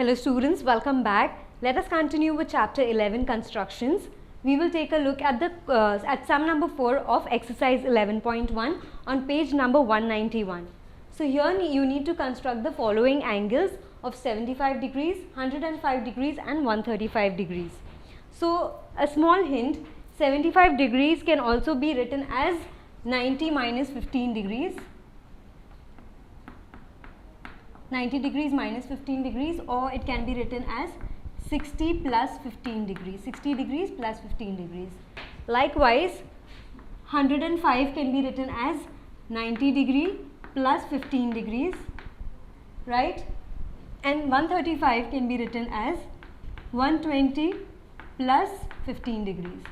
Hello students, welcome back. Let us continue with chapter 11 constructions. We will take a look at the at sum number 4 of exercise 11.1 on page number 191. So here you need to construct the following angles of 75 degrees, 105 degrees and 135 degrees. So a small hint, 75 degrees can also be written as 90 minus 15 degrees. 90 degrees minus 15 degrees, or it can be written as 60 plus 15 degrees, 60 degrees plus 15 degrees. Likewise, 105 can be written as 90 degree plus 15 degrees, right? And 135 can be written as 120 plus 15 degrees.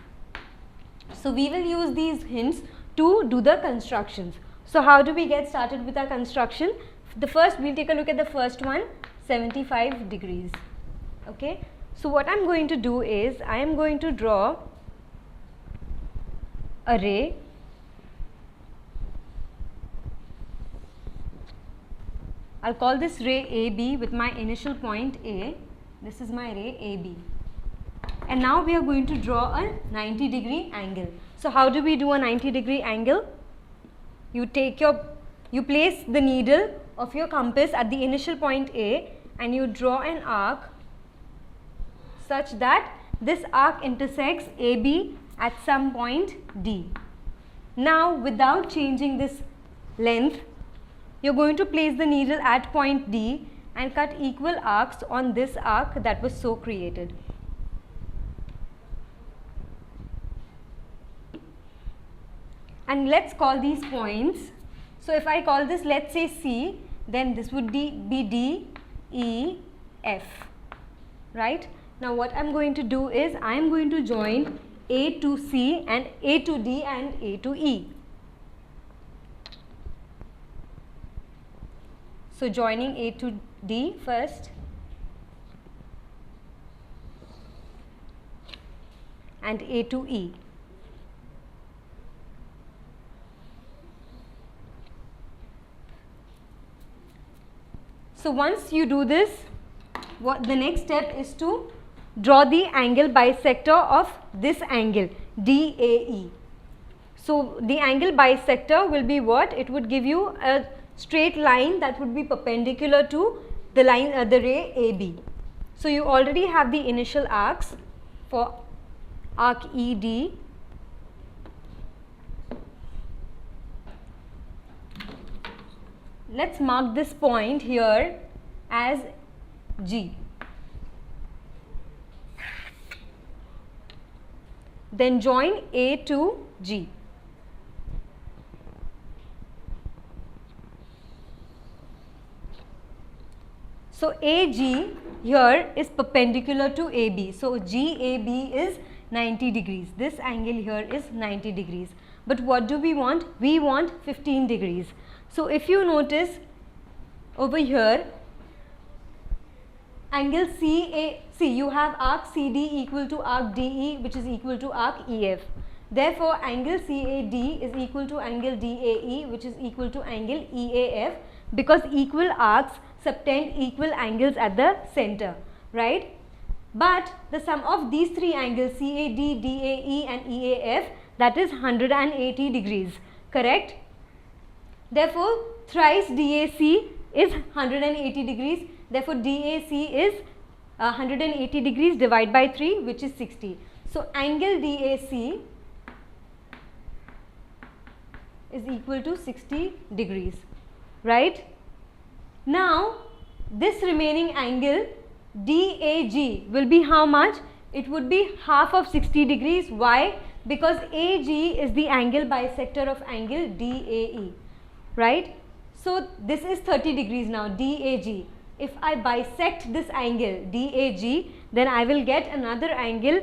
So we will use these hints to do the constructions. So how do we get started with our construction? The first, we'll take a look at the first one, 75 degrees. Okay, so what I'm going to do is I am going to draw a ray . I'll call this ray AB with my initial point A. This is my ray AB. And now we are going to draw a 90-degree angle. So how do we do a 90-degree angle? You place the needle of your compass at the initial point A and you draw an arc such that this arc intersects AB at some point D. Now without changing this length, you are going to place the needle at point D and cut equal arcs on this arc that was so created. And let's call these points. So if I call this, let's say C, then this would be D, E, F, right? Now what I'm going to do is I am going to join A to C and A to D and A to E. So joining A to D first and A to E. So once you do this, what the next step is to draw the angle bisector of this angle DAE. So the angle bisector will be what? It would give you a straight line that would be perpendicular to the line the ray AB. So you already have the initial arcs for arc ED. Let's mark this point here as G. Then join A to G. So AG here is perpendicular to AB. So GAB is 90 degrees. This angle here is 90 degrees. But what do we want? We want 15 degrees. So if you notice over here, angle CA, see you have arc CD equal to arc DE, which is equal to arc EF. Therefore, angle CAD is equal to angle DAE, which is equal to angle EAF, because equal arcs subtend equal angles at the center, right? But the sum of these three angles CAD, DAE and EAF, that is 180 degrees, correct? Therefore, thrice DAC is 180 degrees. Therefore, DAC is 180 degrees divided by 3, which is 60. So, angle DAC is equal to 60 degrees, right? Now, this remaining angle DAG will be how much? It would be half of 60 degrees. Why? Because AG is the angle bisector of angle DAE. Right? So this is 30 degrees now, DAG. If I bisect this angle DAG, then I will get another angle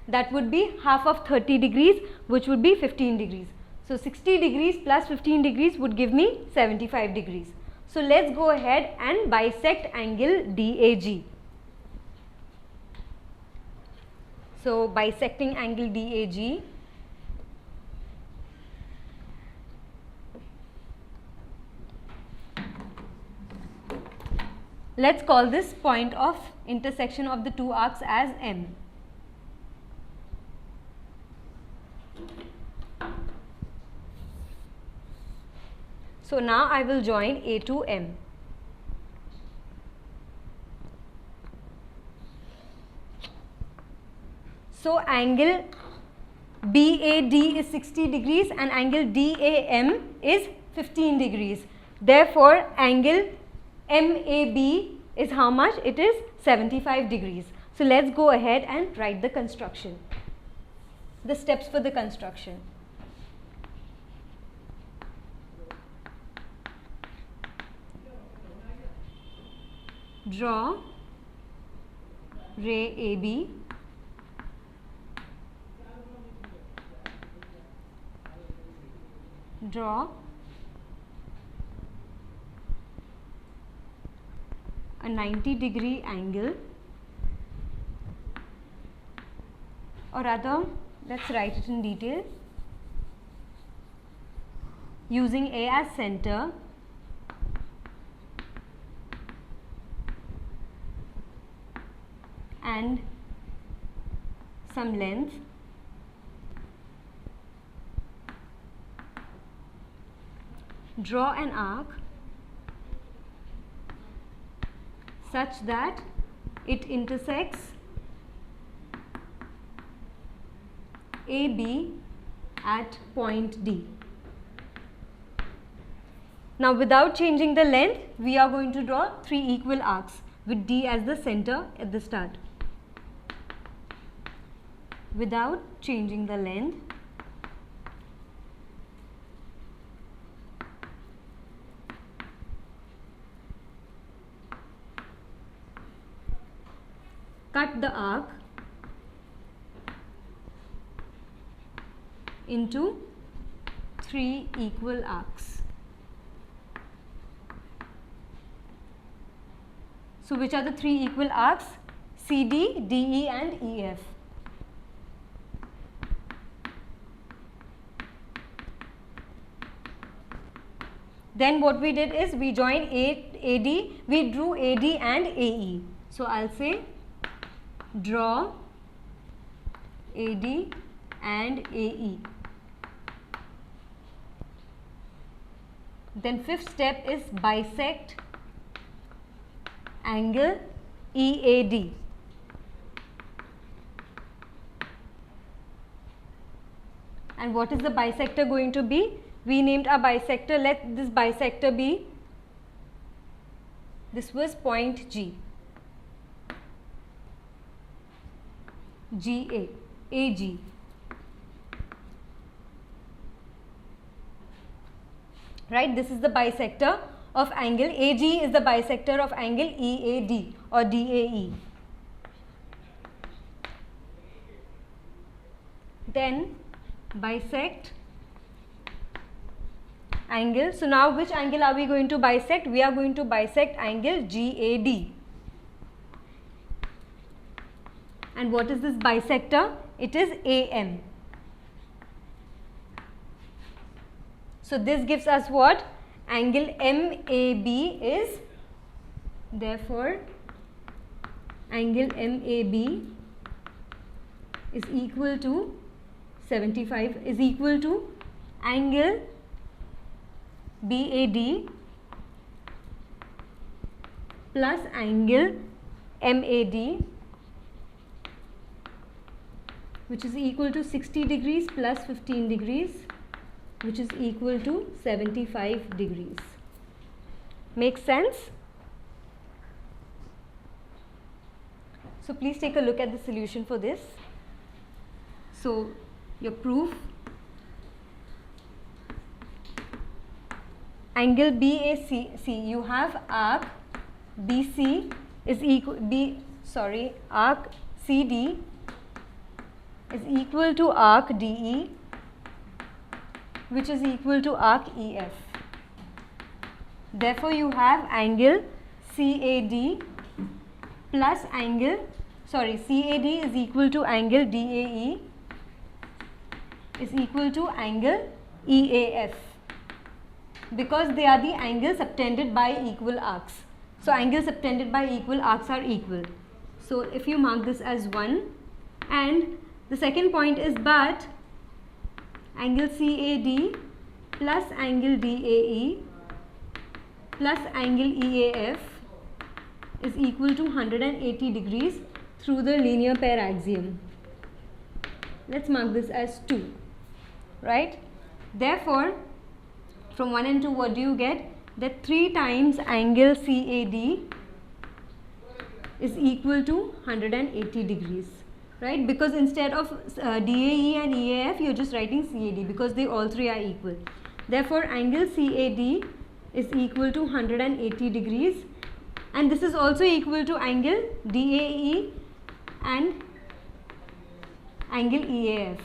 that would be half of 30 degrees, which would be 15 degrees. So 60 degrees plus 15 degrees would give me 75 degrees. So let's go ahead and bisect angle DAG. So bisecting angle DAG. Let's call this point of intersection of the two arcs as M. So now I will join A to M. So angle BAD is 60 degrees and angle DAM is 15 degrees. Therefore, angle MAB is how much? It is 75 degrees. So let's go ahead and write the construction. The steps for the construction. Draw ray AB. Draw a 90-degree angle, or rather let's write it in detail. Using A as center, and some length, draw an arc such that it intersects AB at point D. Now without changing the length, we are going to draw 3 equal arcs with D as the center at the start. Without changing the length, cut the arc into 3 equal arcs. So which are the 3 equal arcs? CD, DE and EF. Then what we did is we joined AD, we drew AD and AE. So I'll say draw AD and AE. Then 5th step is bisect angle EAD. And what is the bisector going to be? We named our bisector, let this bisector be, this was point G, GA, AG. Right, this is the bisector of angle, AG is the bisector of angle EAD or DAE. Then bisect angle. So now which angle are we going to bisect? We are going to bisect angle GAD. And what is this bisector? It is AM. So this gives us what? Angle MAB is, therefore angle MAB is equal to 75, is equal to angle BAD plus angle MAD, which is equal to 60 degrees plus 15 degrees, which is equal to 75 degrees. Makes sense? So please take a look at the solution for this. So your proof, angle BAC, you have arc BC is equal, arc CD is equal to arc DE, which is equal to arc EF. Therefore, you have angle CAD plus angle, CAD is equal to angle DAE is equal to angle EAF, because they are the angles subtended by equal arcs. So angles subtended by equal arcs are equal. So if you mark this as 1, and the second point is but angle CAD plus angle DAE plus angle EAF is equal to 180 degrees through the linear pair axiom. Let's mark this as 2, right? Therefore, from 1 and 2, what do you get? That 3 times angle CAD is equal to 180 degrees, right? Because instead of DAE and EAF, you're just writing CAD because they all three are equal. Therefore, angle CAD is equal to 180 degrees, and this is also equal to angle DAE and angle EAF,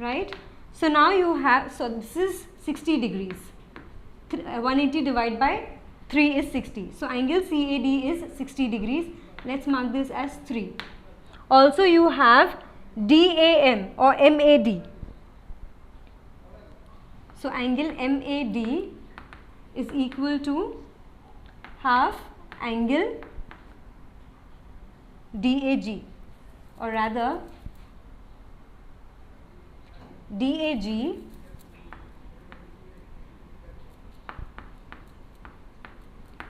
right? So now you have, so this is 60 degrees. 180 divided by 3 is 60. So angle CAD is 60 degrees. Let's mark this as 3. Also you have DAM or MAD. So angle MAD is equal to half angle DAG, or rather DAG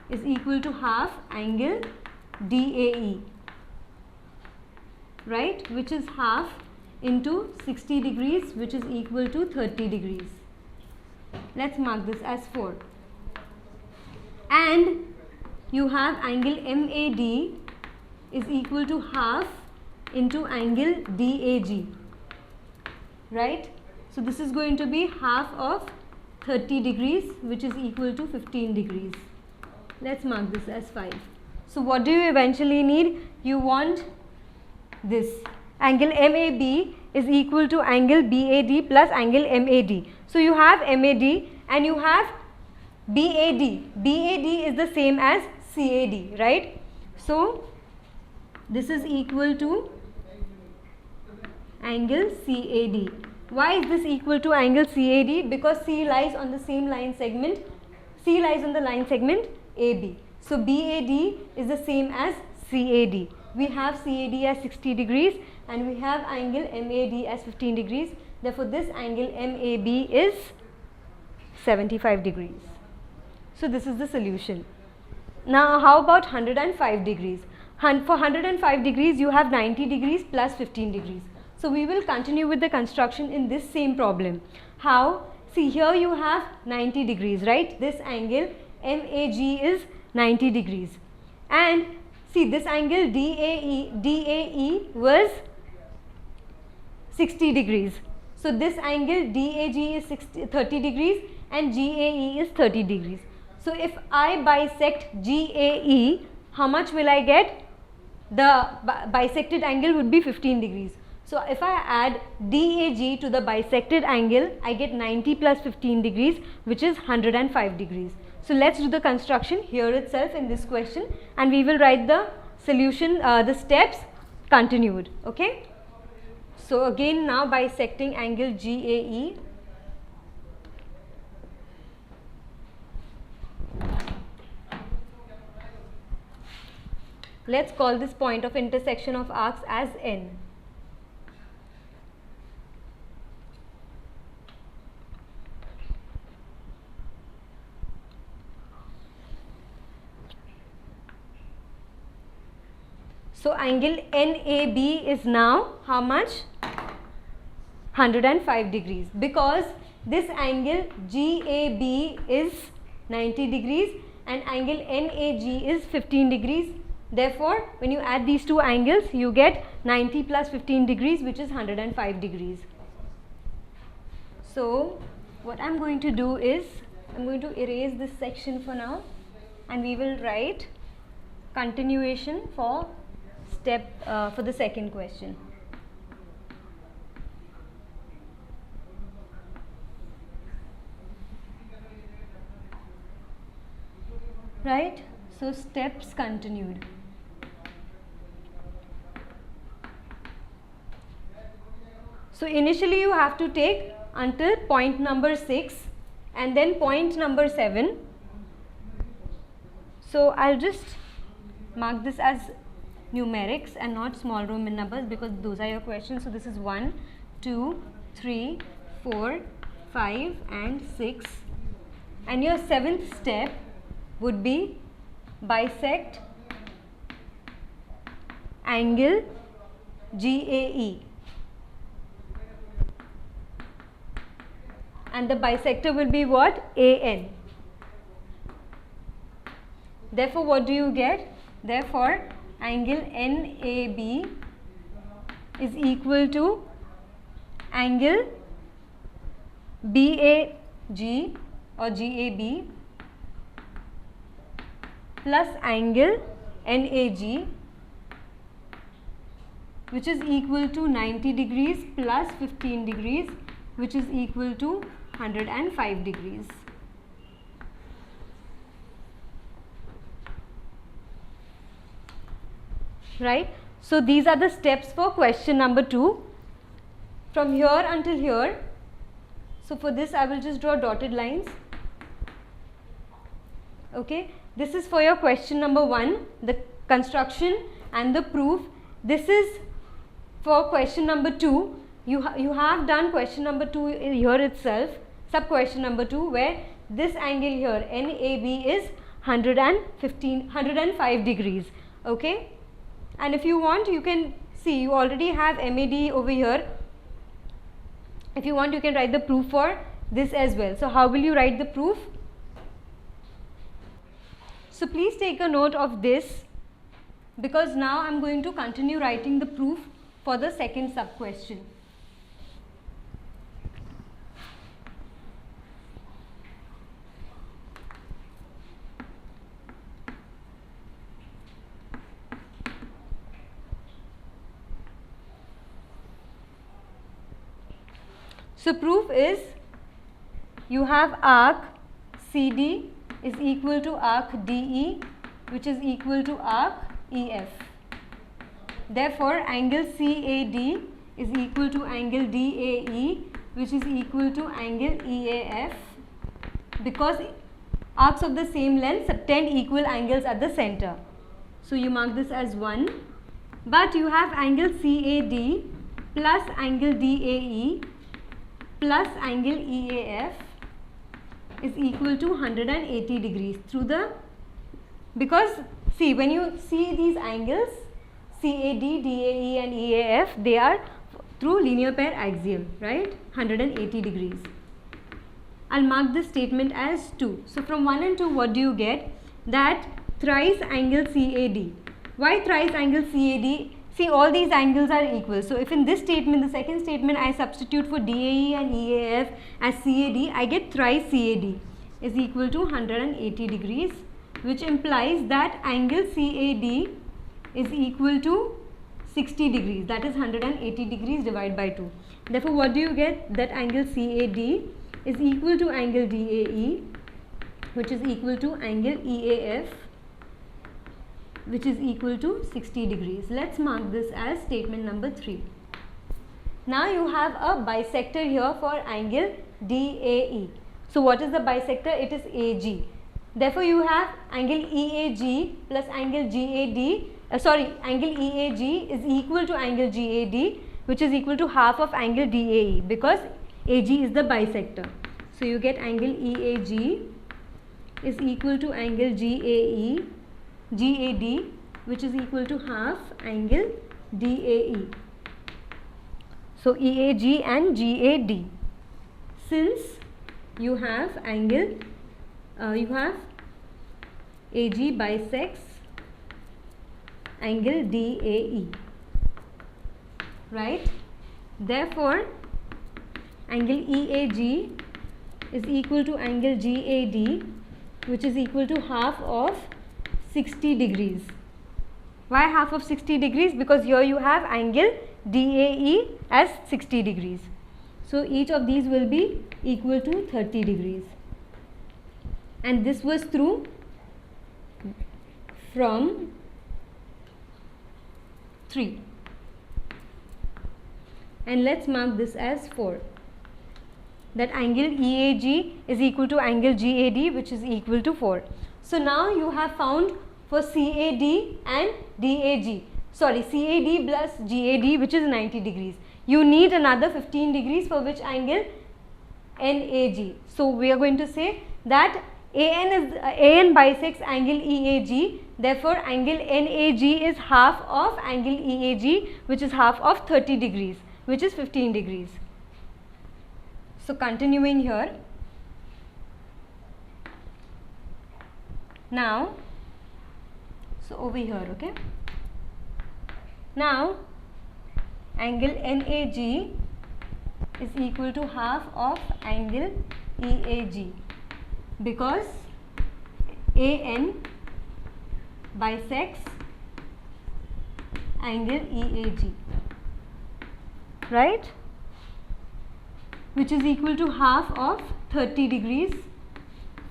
is equal to half angle DAE, right, which is half into 60 degrees, which is equal to 30 degrees. Let's mark this as 4. And you have angle MAD is equal to half into angle DAG, right? So this is going to be half of 30 degrees, which is equal to 15 degrees. Let's mark this as 5. So what do you eventually need? You want this. Angle MAB is equal to angle BAD plus angle MAD. So you have MAD and you have BAD. BAD is the same as CAD, right? So this is equal to angle CAD. Why is this equal to angle CAD? Because C lies on the same line segment. C lies on the line segment AB. So BAD is the same as CAD. We have CAD as 60 degrees and we have angle MAD as 15 degrees. Therefore, this angle MAB is 75 degrees. So this is the solution. Now, how about 105 degrees? For 105 degrees, you have 90 degrees plus 15 degrees. So we will continue with the construction in this same problem. How? See, here you have 90 degrees, right? This angle MAG is 90 degrees. And see, this angle DAE was 60 degrees. So this angle DAG is 30 degrees and GAE is 30 degrees. So if I bisect GAE, how much will I get? The bisected angle would be 15 degrees. So if I add DAG to the bisected angle, I get 90 plus 15 degrees, which is 105 degrees. So let's do the construction here itself in this question, and we will write the solution, the steps continued. Okay. So again, now bisecting angle GAE. Let's call this point of intersection of arcs as N. So angle NAB is now how much? 105 degrees, because this angle GAB is 90 degrees and angle NAG is 15 degrees. Therefore, when you add these two angles, you get 90 plus 15 degrees, which is 105 degrees. So what I am going to do is, I am going to erase this section for now, and we will write continuation for for the second question. Right? So steps continued. So initially you have to take until point number 6 and then point number 7. So I'll just mark this as numerics and not small Roman numbers because those are your questions. So this is 1, 2, 3, 4, 5 and 6. And your 7th step would be bisect angle GAE. And the bisector will be what? AN. Therefore, what do you get? Therefore, angle NAB is equal to angle BAG or GAB plus angle NAG, which is equal to 90 degrees plus 15 degrees, which is equal to 105 degrees. Right? So these are the steps for question number 2. From here until here. So for this I will just draw dotted lines. Okay. This is for your question number 1, the construction and the proof. This is for question number 2. You have done question number 2 here itself, sub question number 2, where this angle here NAB is 105 degrees. Okay. And if you want, you can see you already have MAD over here. If you want, you can write the proof for this as well. So how will you write the proof? So please take a note of this, because now I am going to continue writing the proof for the second sub question. So proof is, you have arc CD is equal to arc DE, which is equal to arc EF. Therefore, angle CAD is equal to angle DAE, which is equal to angle EAF, because arcs of the same length subtend equal angles at the center. So you mark this as 1. But you have angle CAD plus angle DAE plus angle EAF is equal to 180 degrees through the, because see, when you see these angles CAD, DAE and EAF, they are through linear pair axial, right? 180 degrees. I'll mark this statement as 2. So from 1 and 2, what do you get? That thrice angle CAD. Why thrice angle CAD? See, all these angles are equal. So if in this statement, the second statement, I substitute for DAE and EAF as CAD, I get thrice CAD is equal to 180 degrees, which implies that angle CAD is equal to 60 degrees, that is 180 degrees divided by 2. Therefore, what do you get? That angle CAD is equal to angle DAE, which is equal to angle EAF, which is equal to 60 degrees. Let's mark this as statement number 3. Now you have a bisector here for angle DAE. So what is the bisector? It is AG. Therefore you have angle EAG plus angle GAD, angle EAG is equal to angle GAD, which is equal to half of angle DAE, because AG is the bisector. So you get angle EAG is equal to angle GAD, which is equal to half angle DAE. So EAG and GAD. Since you have angle, you have AG bisects angle DAE, right? Therefore, angle EAG is equal to angle GAD, which is equal to half of 60 degrees. Why half of 60 degrees? Because here you have angle DAE as 60 degrees. So each of these will be equal to 30 degrees. And this was through from 3. And let's mark this as 4. That angle EAG is equal to angle GAD, which is equal to 4. So now you have found for CAD and DAG, sorry, CAD plus GAD, which is 90 degrees. You need another 15 degrees for which angle? NAG. So we are going to say that AN bisects angle EAG, therefore angle NAG is half of angle EAG, which is half of 30 degrees, which is 15 degrees. So continuing here, now, so over here, okay. Now angle NAG is equal to half of angle EAG, because AN bisects angle EAG, right, which is equal to half of 30 degrees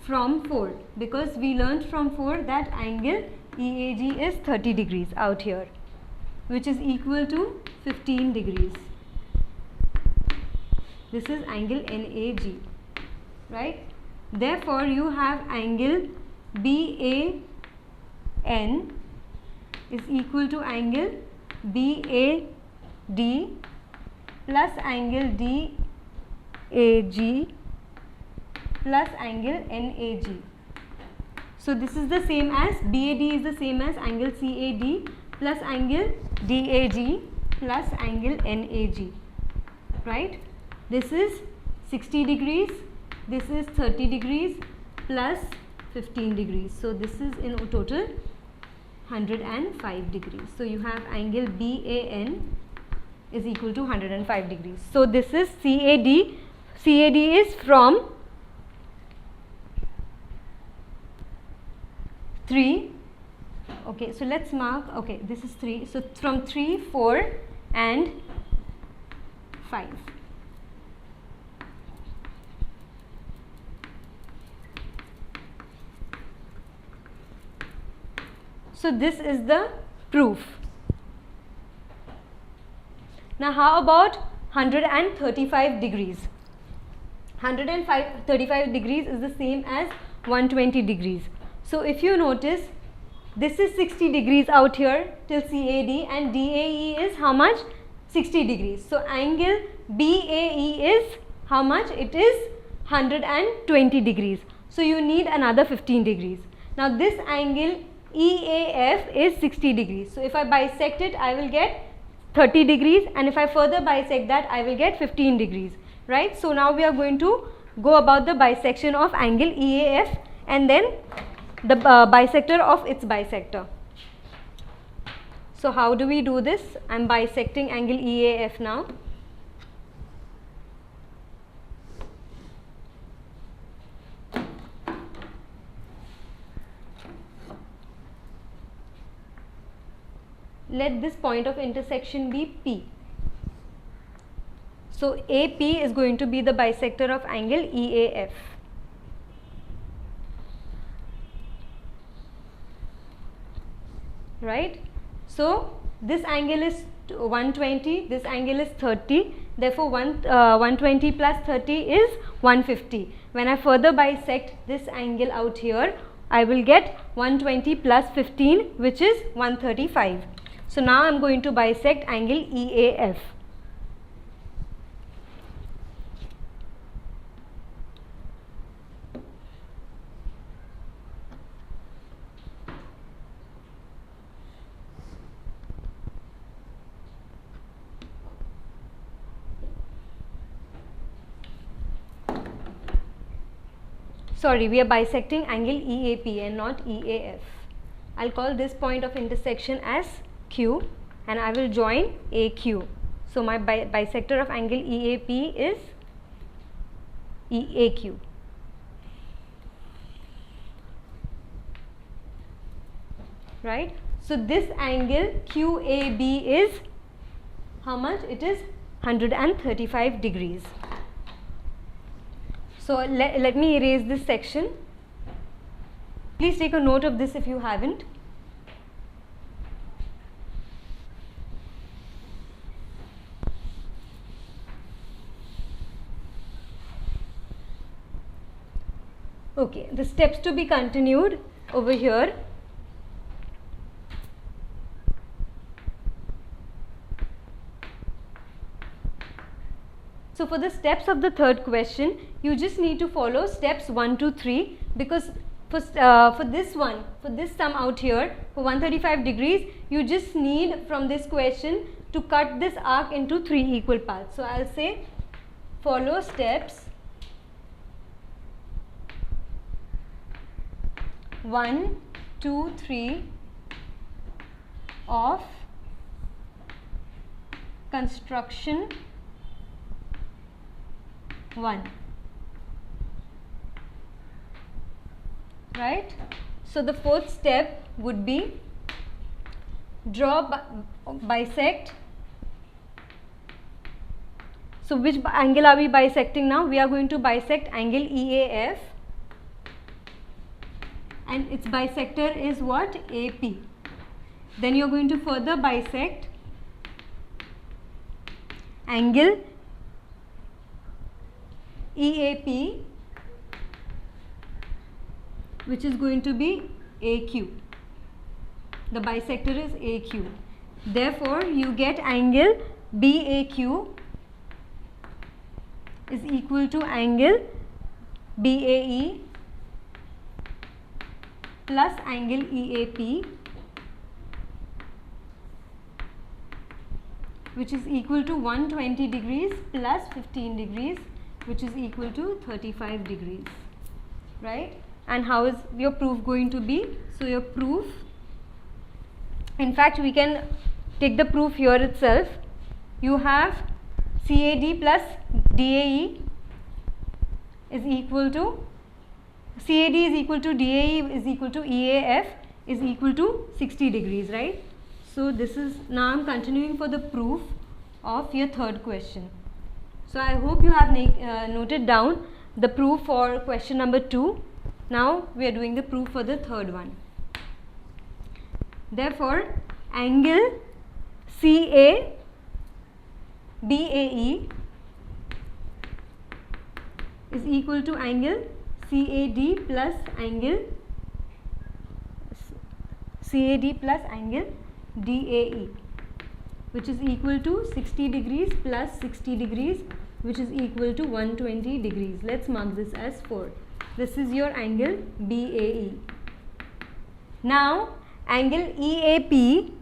from 4, because we learnt from 4 that angle EAG is 30 degrees out here, which is equal to 15 degrees. This is angle NAG, right? Therefore, you have angle BAN is equal to angle BAD plus angle DAG plus angle NAG. So this is the same as BAD is the same as angle CAD plus angle DAG plus angle NAG, right? This is 60 degrees, this is 30 degrees plus 15 degrees. So this is in total 105 degrees. So you have angle BAN is equal to 105 degrees. So this is CAD. CAD is from 3. Okay, so let's mark. Okay, this is 3. So from 3, 4 and 5. So this is the proof. Now how about 135 degrees? 135 degrees is the same as 120 degrees. So if you notice, this is 60 degrees out here till CAD, and DAE is how much? 60 degrees. So angle BAE is how much? It is 120 degrees. So you need another 15 degrees. Now this angle EAF is 60 degrees. So if I bisect it, I will get 30 degrees, and if I further bisect that, I will get 15 degrees, right? So now we are going to go about the bisection of angle EAF and then the bisector of its bisector. So how do we do this? I am bisecting angle EAF now. Let this point of intersection be P. So AP is going to be the bisector of angle EAF. Right? So this angle is 120, this angle is 30, therefore 120 plus 30 is 150. When I further bisect this angle out here, I will get 120 plus 15, which is 135. So now I am going to bisect angle EAF. Sorry, we are bisecting angle EAP and not EAF. I'll call this point of intersection as Q and I will join AQ. So my bisector of angle EAP is EAQ. Right? So this angle QAB is how much? It is 135 degrees. So let me erase this section. Please take a note of this if you haven't. Okay, the steps to be continued. over here. So for the steps of the third question, you just need to follow steps 1 to 3, because for this sum out here, for 135 degrees, you just need from this question to cut this arc into 3 equal parts. So I'll say follow steps 1, 2, 3 of construction 1, right? So the fourth step would be bisect. So which angle are we bisecting now? We are going to bisect angle EAF, and its bisector is what? AP. Then you are going to further bisect angle EAP, which is going to be AQ. The bisector is AQ. Therefore, you get angle BAQ is equal to angle BAE plus angle EAP, which is equal to 120 degrees plus 15 degrees, which is equal to 35 degrees, right? And how is your proof going to be? So your proof, in fact we can take the proof here itself. You have CAD plus DAE is equal to, CAD is equal to DAE is equal to EAF is equal to 60 degrees, right? So this is, now I am continuing for the proof of your third question. So I hope you have noted down the proof for question number 2. Now we are doing the proof for the third one. Therefore, angle CABAE is equal to angle CAD plus angle DAE, which is equal to 60 degrees plus 60 degrees, which is equal to 120 degrees. Let's mark this as 4. This is your angle BAE. Now, angle EAP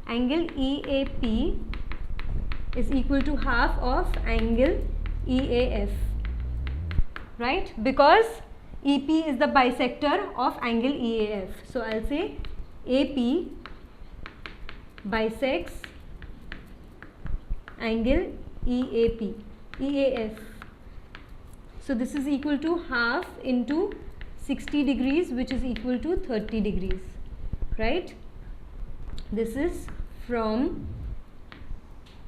angle EAP is equal to half of angle EAF, right? Because EP is the bisector of angle EAF. So I'll say AP bisects angle EAF. So this is equal to half into 60 degrees, which is equal to 30 degrees, right? This is from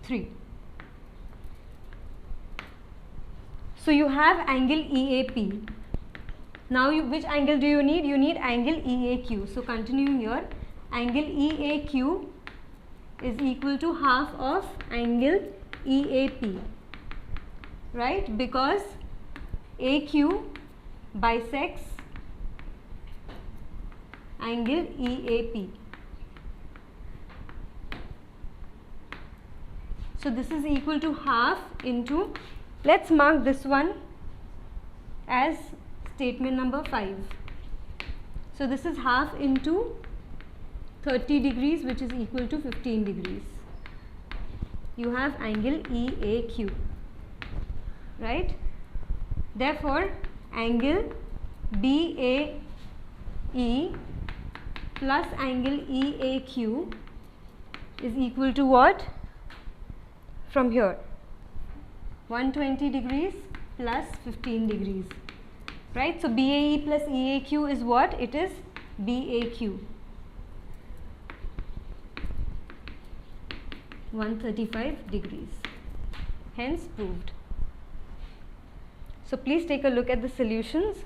3. So you have angle EAP. Now which angle do you need? You need angle EAQ. So continuing here, angle EAQ is equal to half of angle EAP, right? Because AQ bisects angle EAP. So this is equal to half into, let's mark this one as statement number 5. So this is half into 30 degrees, which is equal to 15 degrees. You have angle EAQ, right? Therefore, angle BAE plus angle EAQ is equal to what? From here, 120 degrees plus 15 degrees, right? So BAE plus EAQ is what? It is BAQ, 135 degrees, hence proved. So please take a look at the solutions.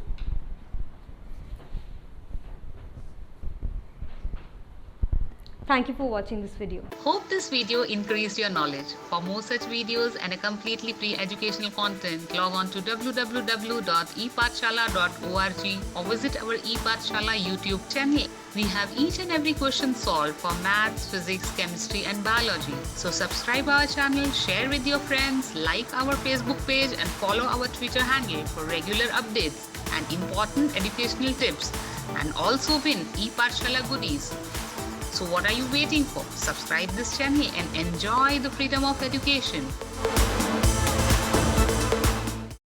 Thank you for watching this video. Hope this video increased your knowledge. For more such videos and a completely free educational content, log on to www.epathshala.org or visit our ePathshala YouTube channel. We have each and every question solved for maths, physics, chemistry and biology. So subscribe our channel, share with your friends, like our Facebook page and follow our Twitter handle for regular updates and important educational tips, and also win ePathshala goodies. So what are you waiting for? Subscribe this channel and enjoy the freedom of education.